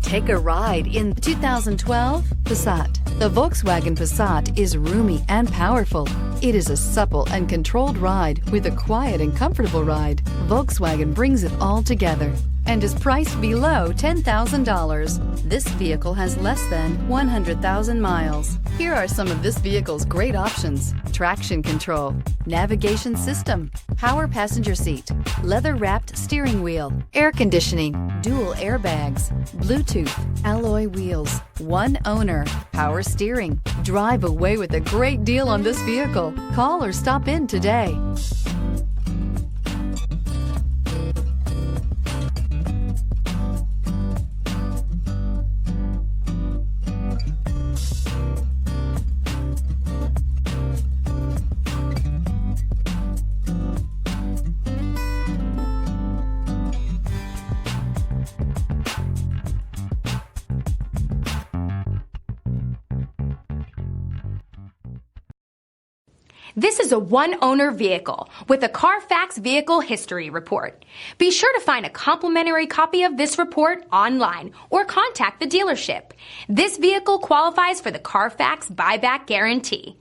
Take a ride in the 2012 Passat. The Volkswagen Passat is roomy and powerful. It is a supple and controlled ride with a quiet and comfortable ride. Volkswagen brings it all together and is priced below $10,000. This vehicle has less than 100,000 miles. Here are some of this vehicle's great options: traction control, navigation system, power passenger seat, leather-wrapped steering wheel, air conditioning, dual airbags, Bluetooth, alloy wheels, one owner, power steering. Drive away with a great deal on this vehicle. Call or stop in today. This is a one-owner vehicle with a CARFAX Vehicle History Report. Be sure to find a complimentary copy of this report online or contact the dealership. This vehicle qualifies for the CARFAX Buyback Guarantee.